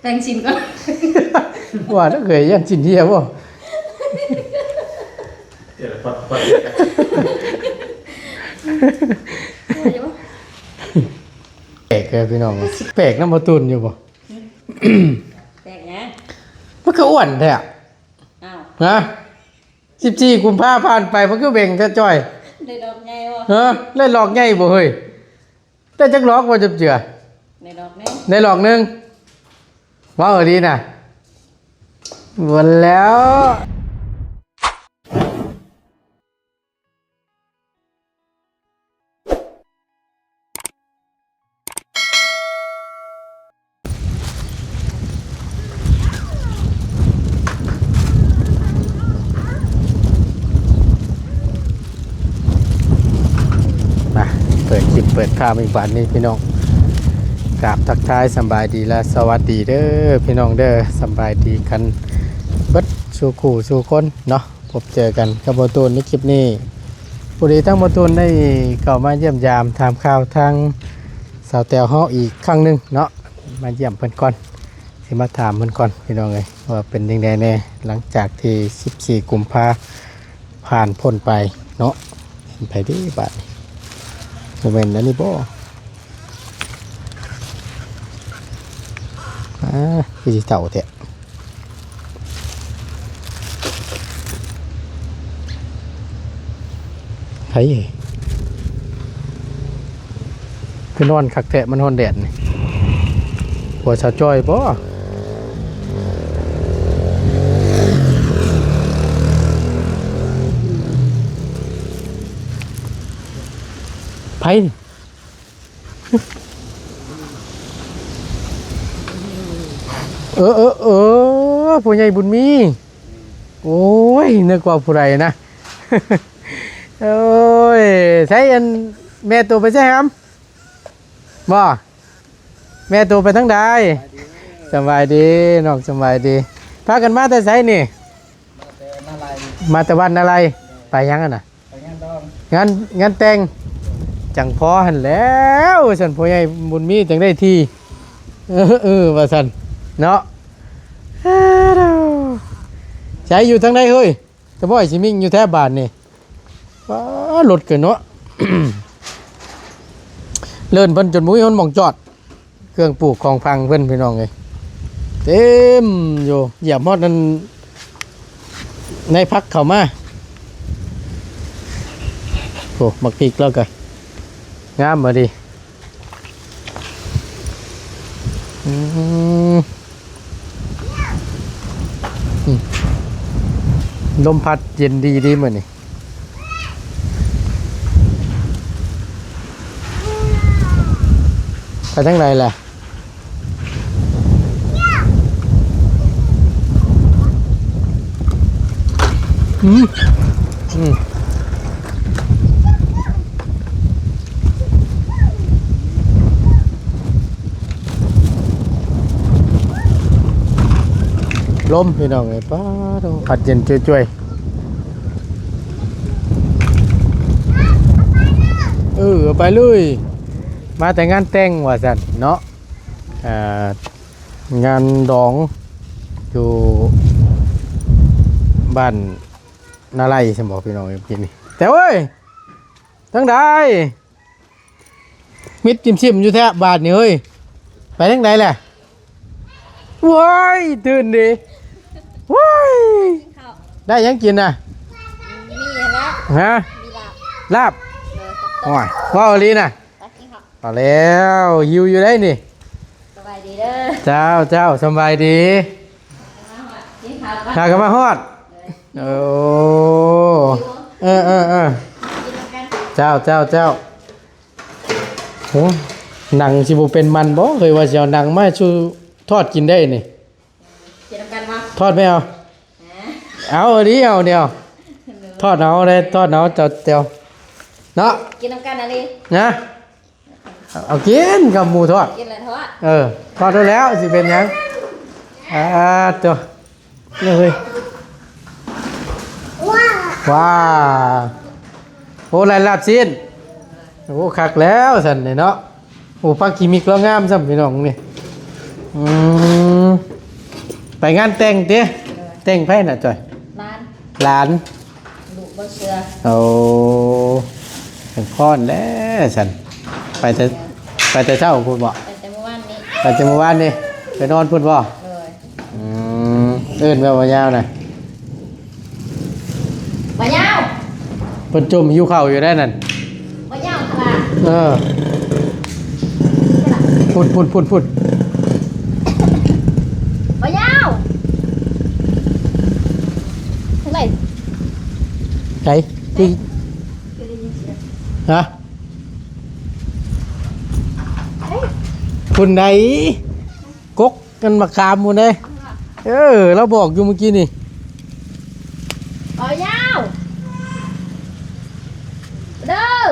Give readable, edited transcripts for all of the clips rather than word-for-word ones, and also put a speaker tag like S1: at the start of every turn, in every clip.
S1: แต่งชินก็
S2: ว่าถ้าเคยยันชินเทียบ่
S3: เดี๋ยวปัด
S2: แปลกเลยพี่น้องแปลกน้ำมาตุนอยู่บ่
S1: แปลกนะ
S2: มันก็อ้วนแท้
S1: อ้าว
S2: นะ14 กุมภาพันธ์ไปมันก็เบ่งแท้จ้อย
S1: ได้ดอกไงวะ
S2: เล่นหลอกใหญ่บ่เฮ้ยแต่จักหลอกบ่จับเจือ
S1: ได้ดอกไหม
S2: ได้หลอกนึงว่าดีน่ะหมดแล้วมาเปิดคลิปเปิดภาพอีกบาทนี้พี่น้องกราบทักทายสำบายดีและสวัสดีเด้อพี่น้องเด้อสำบายดีกันเบิดสู่คู่สู่คนเนาะพบเจอกันกับโมตูนในคลิปนี้ผู้ดีทั้งโมตูนได้เข้ามาเยี่ยมยามถามข่าวทางสาวแตวเฮาอีกครั้งหนึงเนาะมาเยี่ยมเพิ่นก่อนสิมาถามเพิ่นก่อนพี่น้องเอ้ยว่าเป็นจังไดแน่หลังจากที่14 กุมภาผ่านพ้นไปเนาะเห็นไผดีบาดนี้บ่แม่นอันนี้บ่คือสิเต่าแท้ไผคือนอนคักแท้มันฮ้อนแดดนี่หัวชาจ้อยบ่ไผผู้ใหญ่บุญมีโอ้ยนึกว่าผู้ใดนะ โอ้ยใช้อันแม่ตัวไปใช่ครับบ่แม่ตัวไปทั้งใดสบายดีน้องสบายดีพากันมาแต่ไสนี่มาแต่วันอะไรไปยังอ่ะนะงานแต่งจังพอหันแล้วสันผู้ใหญ่บุญมีจังได้ที่ว่าสันเนาะใช้อยู่ทางใดเฮ้ยแต่บ่อยสิมิ่งอยู่แถวบ้านนี่ว้ารถเกินเนาะ เลื่อนเพิ่นจนมุ้ยมันหม่องจอดเครื่องปลูกของพังเพิ่นพี่น้องเลยเต็มอยู่เหยียบฮอดนั้นในพักเข้ามาโอ้มักพริกแล้วกันงามมาดิลมพัดเย็นดีเหมือนนี่ไปทางไหนล่ะลมพี่น้องเลยป้าดพัดเย็นช่วยไปเลยมาแต่งานแต่งว่าสันเนาะงานดองอยู่บ้านนาไลสมบอกพี่น้องกินนี่แต่เว้ยทั้งใดมิดชิมอยู่แท้บาทนี่เฮ้ยไปทั้งใดแหละว้ายตื่นดิว้ายได้ยังกินน่ะ
S1: มีแล้ว
S2: ฮะ
S1: มี
S2: ลาบโอ้ยว้าวลีน่ะเอาแล้วหิวอยู่ได้นี่
S1: สบายดีเด้อ
S2: เจ้าสบายดีข้าก็มาฮอดโอ้เจ้าโหหนังสิบุเป็นมันบ่เคยว่าจะเอาหนังมาชูทอดกินได้นี่ทอดไม่เอาเอาดิเอาเดียวทอดเอาเลยทอดเอาเจ้าเนาะ
S1: กินน้ำกันอะไร
S2: นะเอากินกับหมูทอด
S1: กินอะไรทอด
S2: ทอดได้แล้วสิเป็นยังตัวนี่เลยว้าโอ้ลายลาบซีนโอ้คักแล้วสันนี่เนาะโอ้ฟักกิมิกแล้วงามซ้ำพี่น้องนี่ อืมไปงานแต่งติแต่งไผน่ะจ้อย
S1: ร้าน
S2: หลาน
S1: ลูกบ่เชื่อ
S2: เอาเป็นพรแล้วฉันไปแต่เช้าพูดบ่
S1: ไปแต่เมื่อวานนี้
S2: ไปแต่เมื่อวานนี่ไปนอนพูดบ่
S1: เลย
S2: อืมเอิ้นแบบว่ายาวน่ะ
S1: บ่ยาว
S2: เพิ่นจมหิวข้าวอยู่ได้นั่น
S1: บ่ยาวขนาด
S2: เออพูด
S1: บ่ยาวเท่าไหร่
S2: ไก่ที่ฮะคุณไหนกกกันมาคามหมดเลยเราบอกอยู่เมื่อกี้นี่
S1: บ่ยาวเด้อ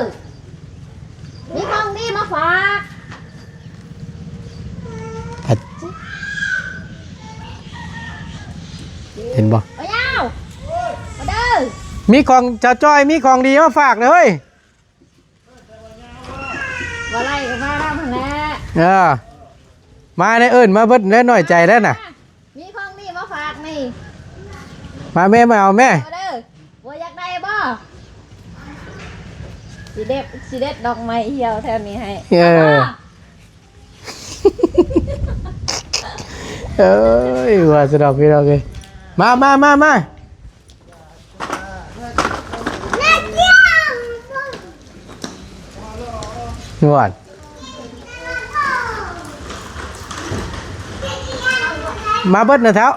S1: มีของดีมาฝาก
S2: เห็นบ่
S1: บ่ยาวมาเด้อ
S2: มีของเจ้าจ้อยมีของดีมาฝากเลยเฮ้ย
S1: บ่ไล่ก็มาแล้วหั่นแหละ
S2: มาในเอิญมาเบิดแน่หน่อยใจแล้วน่ะ
S1: มีของดีมาฝากนี่
S2: มาแม่มาเอาแม่
S1: มาเด้อบ่อยากได้บ่สิเด็ดดอกไม้เหี่ยวแถวนี้ให้
S2: เอ้ยว่าสะดอกพี่ดอกเลยมาหนวดมาเบิดนะเท้า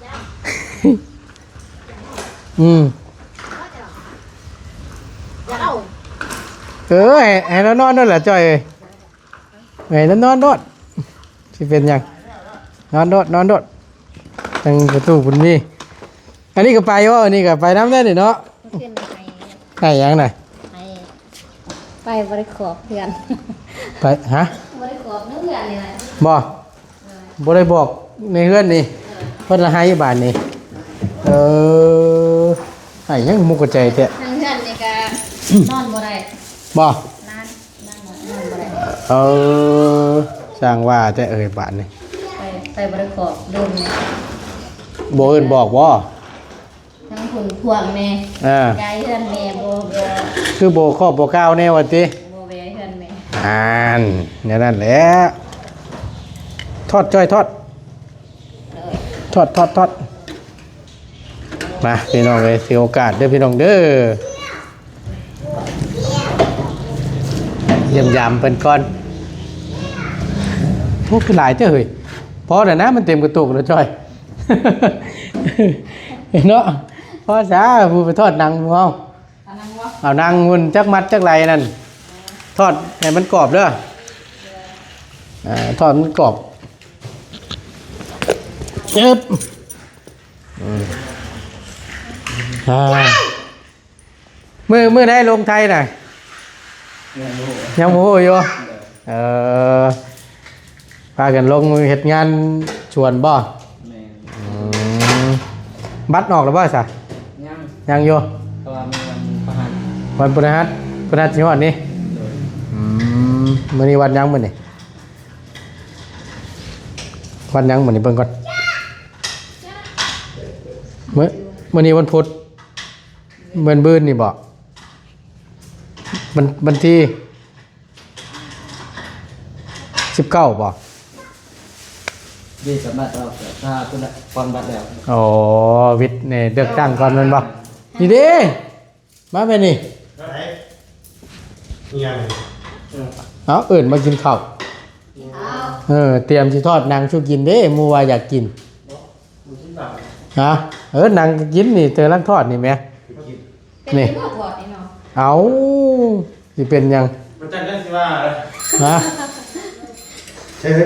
S1: อยากเอา
S2: ให้เรานอนด้วยเหรอจอยให้เรานอนโดดสิเป็นยังนอนโดดทางประตูคุณมีอันนี้ก็ไปวะอันนี้ก็ไปน้ำได้ดิเนาะ
S1: ขึ้นให้
S2: ให้ยังน่ะ
S1: ให้ไปบริขอบเพื่อน
S2: ไปฮะ
S1: บริขอบเนื้อเพื่อนนี่แหละ
S2: บ่ได้บอกในเฮือนนี่เพิ่นละให้บาทนี่ให้ยังมุกกระใจแท้
S1: ทางเพื่อนนี่ก็นอนบ่ได้
S2: บ่
S1: นอนบ่ได้
S2: สร้างว่าแต่บาทนี่
S1: ไปบริขอบเดิมเนี่ย
S2: บ่เอิ้นบอกบ่
S1: ทั้งผุนพวงแม่ ยายเพื่อนแม่บ่
S2: คือบ่ครอบบ่กล่าวแน่ว่าติ
S1: บ่แม่เพื่อนแม่
S2: เนี่ยนั่นแหละทอดจ้อยทอดมาพี่น้องเลยเสียโอกาสเด้อพี่น้องเด้อเยี่ยมยามเป็นก่อนพวกคือหลายเจ้าเฮ้ยพอแต่นะมันเต็มกระตุกแล้วจ้อย เนาะพอซะผู้ไปทอดหนังเอาหนังหุ่นจักมัดจักไหลนั่นทอดให้มันกรอบเด้อทอดมันกรอบเจ็บมือได้ลงไทยน่ะยังโมโหอยู่พากันลงเฮ็ดงานชวนบ่บัตรออกแล้วบ่ซะยังอยู่วันพฤหัสสิฮอดนี่มื้อนี้วันยังมื้อนี่วันยังมื้อนี้เบิ่งก่อนมื้อนี้วันพุธเหมือนบื้นนี่บ่วันที่19บ่
S3: ยี่สำนักเราถ้าคุณฟังบัตรแล้ว
S2: อ๋อวิทย์เนี่ยเลือกตั้งก่อนแม่นบ่นี่เด้มาแม่นี่เอาเอิ้นมากินข้าวเตรียมสิทอดนางชูกินเด้หมู่ว่าอยากกินฮะนางกินนี่เตอลังทอดนี่แม่
S1: เป็นที่บ่ถอดนี่เนาะ
S2: เอาสิเป็นยัง
S3: มันจังได้สิว่า
S2: ฮะ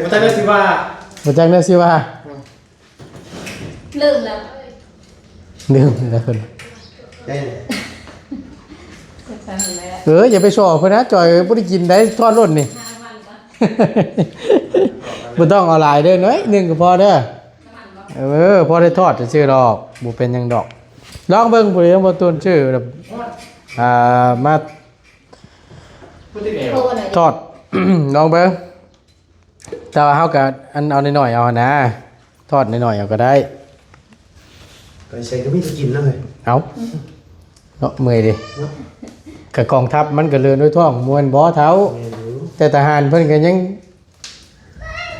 S3: มันจังได้สิว่า
S2: บ่จังได้สิว่า
S1: ลืมแล้ว
S2: ลืมแล้วคน
S1: สั่งแล้ว
S2: อย่าไปชอบเพิ่นนะจอยบ่ได้กินได้ทอดรสนี่
S1: 5 วันบ่
S2: บ่ต้องเอาหลายเด้อน้อยหนึงก็พอเด้อพอได้ทอดซื่อดอกบ่เป็นหยังดอกลองเบิ่งผู้ใดบ่ต้นชื่อแบบมา
S3: พูดที่เดียว
S1: โทรหน่อย
S2: ทอด ลองเบิ่งต แต่ว่าเฮาก็อันเอาหน่อยๆเอานะทอดหน่อยๆเอาก็ได้
S4: ไปใส่ก็มีจะกินแล้วเลย
S2: เอาเนาะเมื่อยดิกับกองทัพมันก็เลือนด้วยท้องมวนบ่เท้า
S4: แม่นอยู่
S2: แต่ทหารเพิ่นก็ยัง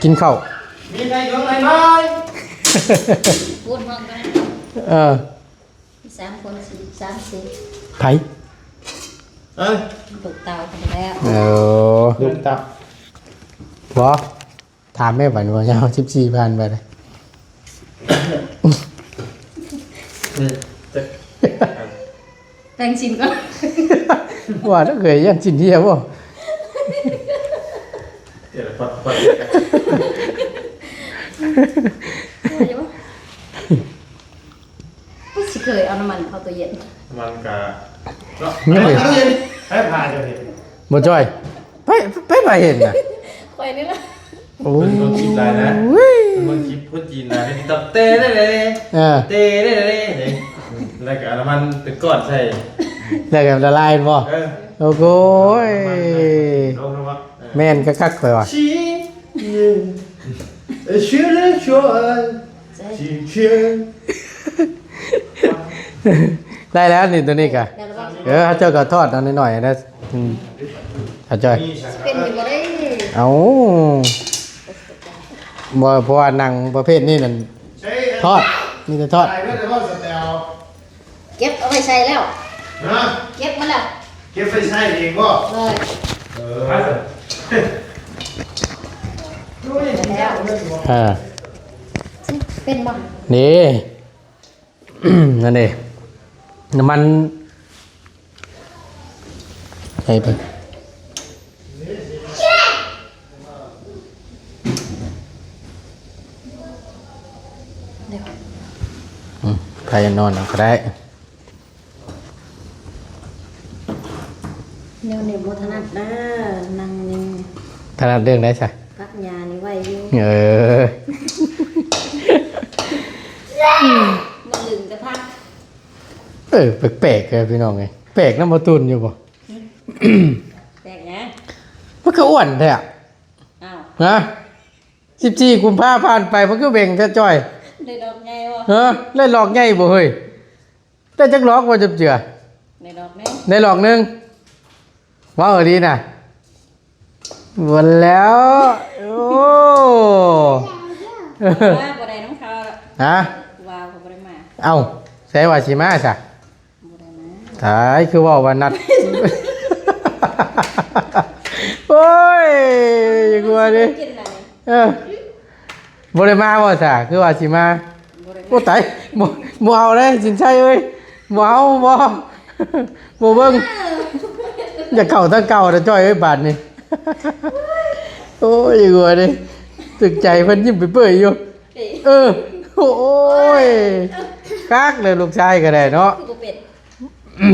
S2: กินข้าว
S4: มีใครอยู่ไหนไหม
S1: พูดห้องกัน
S2: เออ
S1: 3 คน4 3 4
S2: ไผ
S4: เอ้ย
S1: ตกเตากันแล้ว
S2: เออ
S4: ลูกตับ
S2: บ่ถามแม่บัดว่าจะเอา14,000ไปเลย
S1: แต่งชิมก็
S2: ว่าถ้าเคยยันสินเดียวบ่
S4: เดี๋ยวปัด
S1: สิเคยเอาน้ำมันเข้าตัวเย็น
S4: มันกะ
S2: นี่
S4: ให้ผ่านจะเห็น
S2: บ่จ้อยไปเห็นน่ะ
S1: คอยนี่ละ
S2: โอ้
S4: เป็นคนคิดได้นะ
S2: ย
S4: เป็นคนคิดพูดจีนนะเป็นตับเต้ได้เลย
S2: เออ
S4: เต้ได้เลยแล้วก็น้ำมันเป็นก้อนใส่
S2: แล้วก็ละลายบ่
S4: เออ
S2: โอ้โหย
S4: ลงนะวะ
S2: แม่นคักๆข่อยว่า
S4: ชี้ชื่อเลยช่วยชื่อ
S2: ได้แล้วนี่ตัวนี้กะ
S1: เดี๋ยวเรา
S2: เจ้าก็ทอดเอาหน่อยๆนะถ้าจ้อย
S1: เป็นอยู่บ่ได้
S2: เอาบ่เพราะว่าหนังประเภทนี้นั่นทอดนี่จะทอด
S4: ใส่ด้วยแต่ว่าสเตล
S1: เก็บเอาไปใส่แล้ว
S4: นะ
S1: เก็บมาแล้ว
S4: เก็บไฟใส่เองก็
S1: เลย
S4: มาสิ
S1: แล้ว
S2: อ่า
S1: เป็นบ่
S2: นี่ นั่นเองน้ำมันใส่ไป
S1: เดี๋ยว
S2: ใครจะนอนเอาก็ได้
S1: เดี๋ยวเนี่ยบ่ถนัดนะนั่งนี่
S2: ถนัดเรื่องได้ใช่
S1: พักยานี่ไว้อยู่
S2: เออ
S1: มาลึงจะพัก
S2: เออแปลกๆเลยพี่น้องไงแปลกน้ำมาตุนอยู่บ่
S1: แตกนะ
S2: มันก็อ้วนแท้อะ
S1: อ้าว
S2: นะ14 กุมภาพันธ์ไปมันก็เบ่งแท้จ้อย
S1: ได้ดอกไงบ่
S2: เออเล่นหลอกใหญ่บ่เฮ้ยได้จักหลอกบ่จับเจือ
S1: ได้ดอกแม่
S2: ได้หลอกหนึงว้าวดีน่ะหมดแล้วโอ้
S1: ว่าบ่ได้น้องเขา
S2: ฮะ
S1: ว่าบ่ได้มา
S2: เอ้าใส่ว่าสิมาซะ
S1: บ่ได้มา
S2: ตายคือว่าวันนัด โอ้ยอย่ากลัวดิ
S1: กินอะไร
S2: เออบ่ได้มาบ่ซะคือว่าสิมา
S1: บ่ได้
S2: โอ้ตายบ่เอาเลยสินชัยเอ้ยบ่เอาบ่บ่เบิ่งอย่าเข้าทางเก่าเด้อจ้อยเอ้ยบาดนี้ โอ้ยอย่ากลัวดิตึกใจเพิ่นยิ้มเปื่อยๆอยู่เออโอ้ยคักเลยลูกชายก็ได้เนาะ
S1: คือบ่เป็ด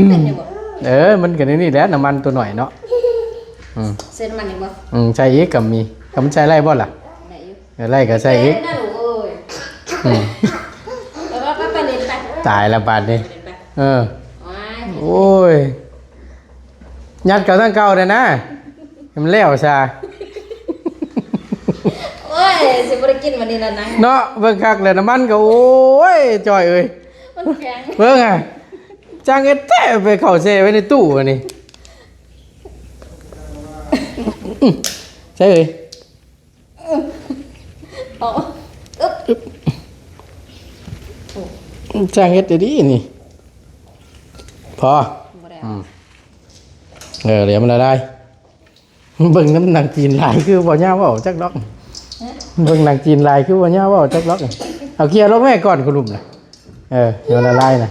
S1: เป็นได้บ่
S2: เออมันก็นี่แหละน้ำมันตัวหน่อยเนาะ
S1: เส้นมันนี่บ่
S2: ใส่อีกก็มีก็มันใส่ไล่บ่ล่ะ
S1: ได้อยู่
S2: เออไล่ก็ใส่อีก
S1: นั่นโอ้ย
S2: อืม
S1: แล้วก็ไปเล่นไป
S2: ตายละบาดนี้
S1: เล่นไป
S2: เออ
S1: ว้าย
S2: โอ้ยยัดเก่าทั้งเก่าเลยนะให้มันแล้วซะ
S1: โอ้ยสิบ่ได้กินวันนี้แล้วนะ
S2: เนาะเบิ่งคักเลยน้ำมันก็โอ้ยจอยเอ้ย
S1: มันแข็ง
S2: เบิ่งอ่ะจังเอ็ดแท้ไปเข้าเซไว้ในตู้อันนี้ใช่เอ้ย
S1: อ๋ออึ๊บ
S2: จังเฮ็ดได้ดีนี่พอ
S1: บ่ได้
S2: เดี๋ยวมันละได้เบิ่งน้ำหนังจีนลายคือบ่ย่าเว่าจักล็อกเบิ่งหนังจีนลายคือบ่ย่าเว่าจักล็อกเอาเคลียร์ลงแม่ก่อนคุณลุมน่ะเดี๋ยวละลายน่ะ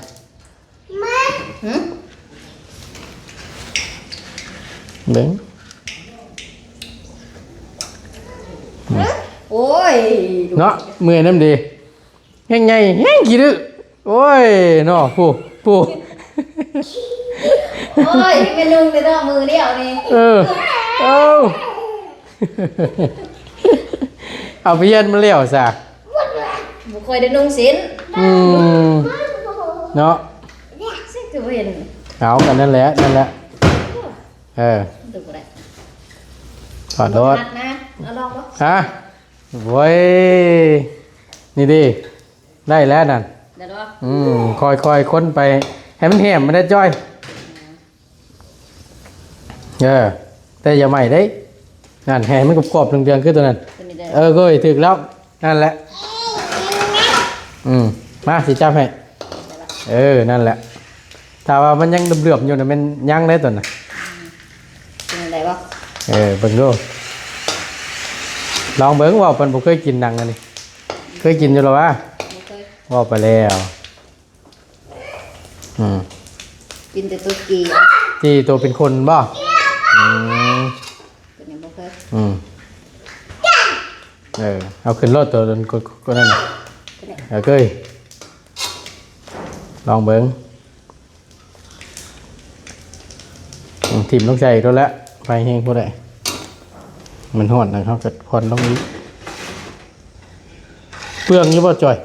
S2: เบิ่ง
S1: โอ้ย
S2: เนาะมือน้ำดีแห้งใหญ่แห้งขี้ดื้อโอ้ยเนาะผู้
S1: โอ้ยเป็นนุ่งแต่ต้องมือเดียวนี่
S2: เอา เอาไปเย็นมาเลี้ยวซะ
S1: บ่ค่อยได้นุ่งสิน
S2: เนาะ
S1: สิคือบ่เห็น
S2: เอากันนั่นแหละดูบ่ได้ ถอดรถ
S1: นัดนะเอาลองบ่
S2: ฮะ โว้ยนี่ดิได้แล้วนั่น
S1: เดี๋ยวดู
S2: คอยค้นไปให้มันแหมมันได้จ้อยแต่อย่าใหม่ได้นั่นแหมมันกรอบๆเดืองๆขึ้นตัวนั้น
S1: ตัวนี้ได้
S2: ก็ถึกแล้วนั่นแหละมาสิจับให้นั่นแหละถ้าว่ามันยังเดือบๆอยู่นะมันยังได้ตัวน่ะ
S1: ตัวนี้ได้ปะ
S2: เบิ่งดูลองเบิ่งว่าเพิ่นบ่เคยกินหนังอันนี้เคยกินอยู่หรอวะ
S1: ไม่เคย
S2: ว่าไปแล้ว
S1: กินแต่ตัวกี
S2: ที่ตัวเป็นคนบ่
S1: ตัวนี้ไม่เคย
S2: เอาขึ้นรถตัวนั้นก็นั่นน่ะเคยลองเบิ่งถิ่มต้องใส่ตัวละไฟแห้งพอได้มันฮ้อนนะครับก็ควันต้องนี้เปลืองอยู่บ่จ่อย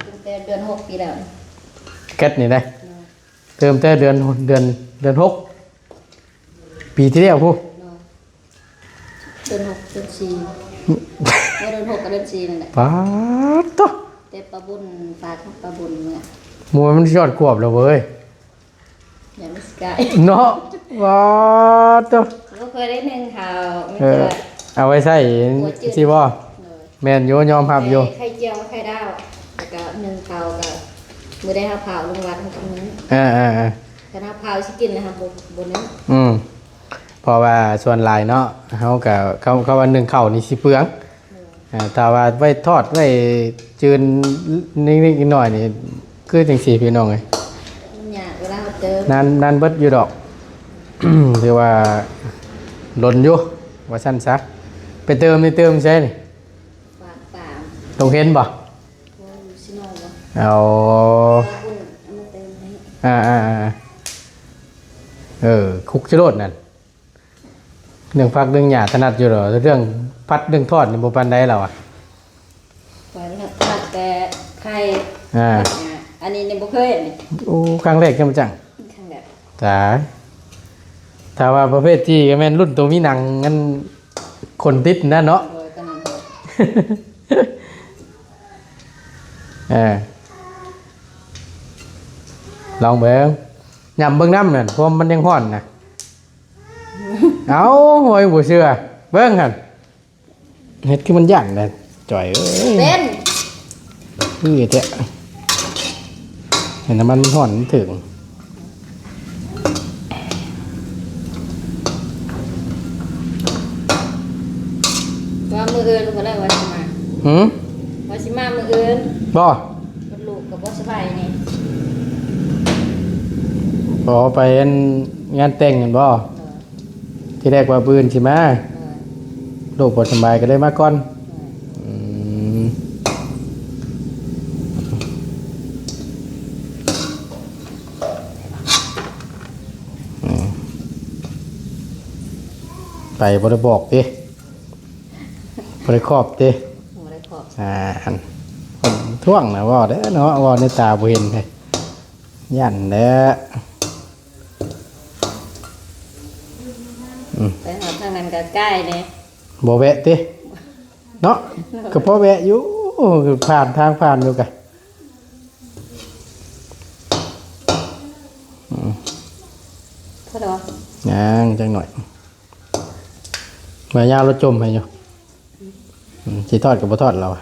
S1: ตั้งแต่เดือน6ปีแล้ว
S2: แก๊สนี่ได้เติมแต่เดือน6ปีที่แล้วพู
S1: เดือน6เดือน4เดือน6กับเดือน4นั่นแหละ
S2: ป๊าดตัว
S1: แต่ปลาบุญฝากปลาบุญเนี่ย
S2: มวยมันยอดกวบแล้วเว้ย
S1: อย่าไม่สกาย
S2: เนาะป๊าดตัว
S1: ก็เคยได้หนึ่งข่าวไม่
S2: เอ
S1: เจ
S2: อ
S1: อ
S2: เอาไว้ใส่สิบ่แม่นอยู่ยอมรับอยู่
S1: ไข่เจียวไข่ดาวแล้วก็หนึ่งข่าวกับมือได้ห้าข่าวลงวัดตรงนั้น แต่ถ้าข่าวสิกินนะครับบนนั้น
S2: เพราะว่าส่วนหลายเนาะเฮาก็เขาว่า1ข้าวนี่สิเปลืองแต่ว่าไว้ทอดไว้จืนนิดๆหน่อยนี่คือจังซี่พี่น้องเอ้ย
S1: มันยากเวลาเขาเติม
S2: นานเบิดอยู่ดอก ถือว่าหล่นอยู่ว่าซั่นซะไปเติมใช่นี่
S1: ฝากตาม
S2: ต้องเห็นบ่
S1: โอ้ยซิโน่บ่
S2: เอา
S1: ปลาบุญเอามาเติมให้
S2: คุกชะโลดนั่นเรื่องพักเรื่องหยาถนัดอยู่หรอเรื่องพัดเรื่องทอดนี่บ่ปานใดแล้วอ่ะ
S1: ไว้แล้วตัดแต่ไข่อันนี้เนี่ยบ่เคยอันนี้
S2: โอ้ครั้งแรกจังจัง
S1: ครั้งแรก
S2: จ้าถ้าว่าประเภทที่ก็แม่นรุ่นตัวมีหนังงั้นคนติดนะเนาะ
S1: โดยตอนนั้น
S2: ลองเบิ่งยำเบิ่งน้ำนั่นเพราะมันยังฮ้อนนะเอาโหยบ่เชื่อเบิ่งหั่นเฮ็ดคือมันย่านน่ะจ่อยเอ้ย
S1: เป็น
S2: เจ๊เห็นน้ำมันห่อนถึง
S1: ว่ามืออื่นก็ได้ว่าสิมา ว่าสิมามืออื่น
S2: บ่
S1: มันลูกกับบ่สบายนี่
S2: พอไปงานแต่งกันบ่ที่แรกว่าปืนใช่ไหมลูกบ่สบายก็ได้มาก่อนไปบ่ได้บอกติบ่ได้ครอบติ
S1: บ่ได้ขอบ
S2: คนท่วงนะว่าเด้อเนาะว่าในตาบ่เห็นเลยยันเด้อ
S1: ไปหาทางนั้นก็ใกล้นี่
S2: บ่แวะติเนาะก็พอแวะอยู่ผ่านทางผ่านอยู่กะ
S1: เท่าไหร่วะ
S2: ยังจังหน่อยมายาวรถจมให้อยู่สิทอดกับบ่ทอดเราอะ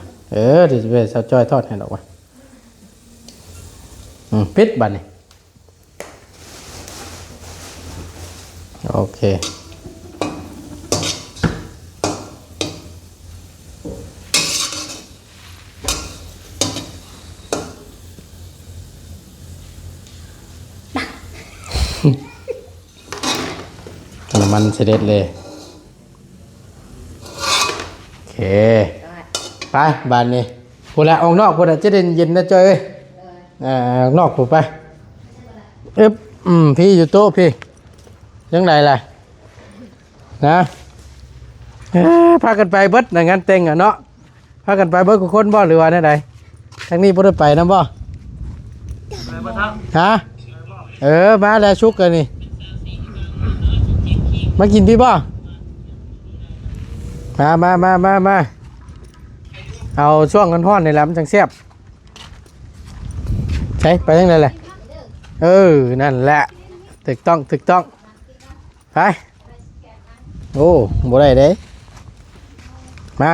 S2: เดี๋ยวจะไปเซาจ้อยทอดให้ดอกว่ะปิดบัดนี้โอเคน้ำมันเสด็จเลยโอเคไปบ้านนี้พูดละออกนอกพูดละจะเด่นเย็นนะจอยเอ้ยออกนอกพูดไปพี่อยู่โต๊ะพี่ยังไงล่ะนะพากันไปเบิดในงานแต่งอ่ะเนาะพากันไปเบิดกับคนบ่หรือว่าไหนทางนี้บ่ได้ไปนะบ่ฮะมาแล้วชุกกันนี่มากินพี่บ่มา เอาช่วงกันฮ้อนนี่แหละมันจังแซ่บใช่ไปทางไหนเลยนั่นแหละถูกต้องไปโอ้บ่ได้เด้มา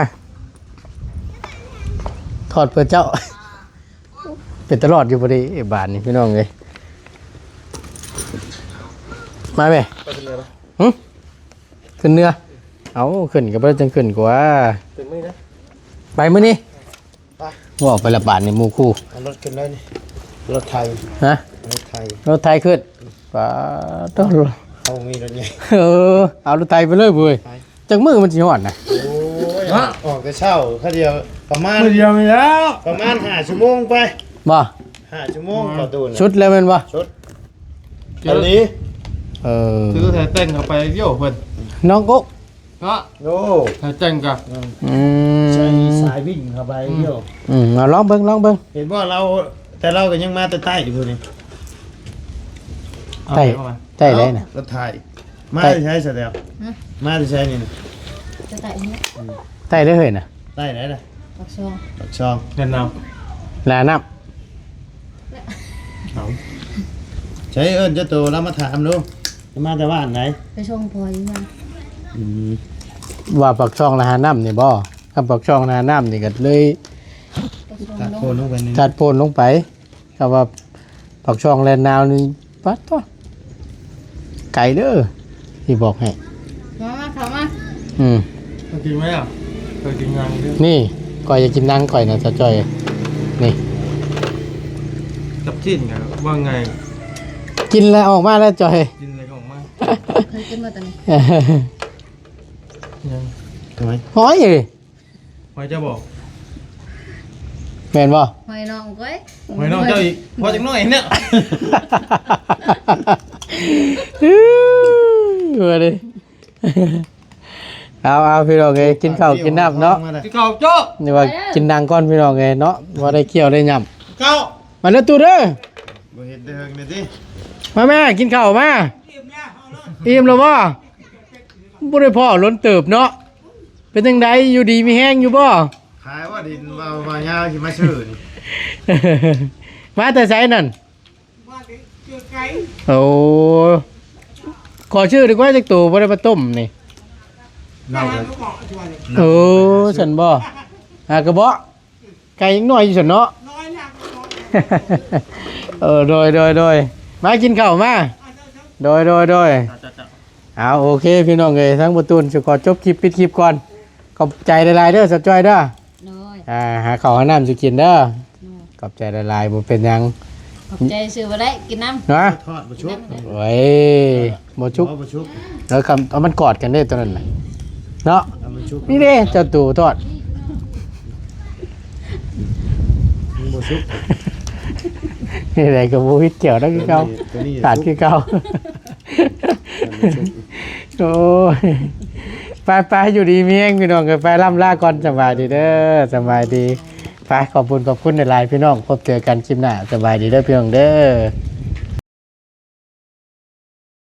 S2: ถอดเพื่อเจ้า เป็นตลอดอยู่พอดีไอ้บานนี่พี่น้องเลยมาไหมขึ้นเนื้อเอาขึ้นกับเพื่อนจังขึ้นกว่า
S3: เป็นมื้อนะ
S2: ไปมื้อนี้
S3: ไป
S2: ว่าไปละบาทในหมู่คู่
S3: เอารถขึ้นเลยนี่รถไทย
S2: ฮะ
S3: รถไทย
S2: รถไทยขึ้นป้าต้น
S3: เขามีรถใหญ่
S2: เอารถไทยไปเลยเว้ยจังมือมันสิหอดนะ
S3: โอ้ยออกแต่เช้าค่าเดียวประมาณ
S4: เดียวมีแล้ว
S3: ประมาณ5ชั่วโมงไป
S2: บ่
S3: 5ชั่วโมงต่อตูน
S2: ชุดแล้วแมันบ่
S3: ชุดอันนี้
S4: ซื้อแท้เต้นเข้าไปโย่เพิ่น
S2: น้องกุ๊ก
S4: เนาะ
S3: โอ้
S4: แท้เต้นกับ
S3: ใช้
S2: ม
S3: สายวิ่งเข้าไปเดียว
S2: เอาลองเบิ่ง
S3: เห็นว่าเราแต่เราก็ยังมาแต่ใต้อยู่พุ่นนี่
S2: ใช่เลยนะ
S3: รถไทยมาที่ใช้เสร็จแล้วมาที่ใช้นี่นะ
S1: จะแต่นี้
S2: ใช่ได้เห็นน่ะ
S3: ใต้ไหนล่ะ
S1: ปักช่อง
S3: ปากช่อง
S4: เงินน
S2: ลานับ
S3: ใช้เอิ้นเจ้าตัวเรามาถามดูมาแต่ว่าอันไหน
S1: ไปช่องพออยู่ยัง
S2: ว่าปักช่องละหาน้ำนี่บ่คำปักช่องละหาน้ำนี่ก็เลย
S1: ไปช่อง
S3: ตัด
S1: ล
S3: โคน
S1: ง
S3: ลงไปนี่
S2: ตัดโพนลงไปคำว่าปักช่องแลนนาวนี่ปัดตัวไก่เด้อที่บอกให้
S1: มาเข้ามา
S2: อืม
S4: ำเคยกินไหมอ่ะเคยกินงานด้วย
S2: นี่ก่อยจะกินนั่งก่อยนะจะจอยนี่
S4: จับจิ้นกันว่าไง
S2: กินแล้วออกมาแล้วจอย
S4: กินอะไรของมัน
S1: เคยกินมาตอนนี้
S4: ยัง
S3: ทำไม
S2: ห้อยเลย
S4: ไว้จะบอก
S2: แม่นบ่
S1: หอยน้องก้อย
S4: ไว้น้องเจ้าอีกพอจังน้อยเนี่ย
S2: เออดิเอาพี่น้องเอ้ยกินข้าวกินน้ำเนาะ
S4: ที่เขาโจ้
S2: นี่ว่ากินนางก้อนพี่น้องเอ้ยเนาะว่าได้เคี่ยวได้ย
S4: เก้า
S2: ำมาแล้วตูเด้อ
S3: บ่เห็นเด้อเนี่ยดิ
S2: มาแม่กินข้าวมาอิ่มแล้วบ่บ่ได้พ่อล้นเติบเนาะเป็นจังไดอยู่ดีมีแห้งอยู่บ่
S3: ขายว่าดินมายาวสิมาซื้อนี่
S2: มาแต่ไสนั่นโอ้ขอชื่อดีกว่าจักตัวบ่ได้มาต้มนี่
S3: เราก็
S2: โอ้ฉันบ่กระเบาะไก่ยังน้อยอยู่ฉันเนาะโดยมากินข้าวมาโดยเอาโอเคพี่น้องเอ้ยทั้งประตูนสิขอจบคลิปปิดคลิปก่อนขอบใจหลายๆเด้อสัจจอยเด้อ
S1: น้อย
S2: หาข้าวหาน้ำสิกินเด้อขอบใจหลายๆบ่เป็นหยัง
S1: ขอบใจซื้อมาได้กินน้ำ
S2: นะ
S3: ทอดบ่ชุบ
S2: โอ้ยบ่ชุบ
S3: บ่ชุบ
S2: แล้วคำเอามันกอดกันเด้อตัวนั้นน่ะเนาะ
S3: เอามาชุบ
S2: นี่เด้เจ้าตู่ทอด
S3: บ่ชุบ
S2: นี่อะไรกับบูฮิตเกี่ยวได้คือเก่า
S3: ตัวนี้
S2: ขาดคือเก่าโอ้ยไปอยู่ดีมีแห้งพี่น้องกันไปล่ำลาก่อนสบายดีเด้อสบายดีไปขอบคุณในไลน์พี่น้องพบเจอกันคลิปหน้าสบายดีเด้อพี่น้องเด้อ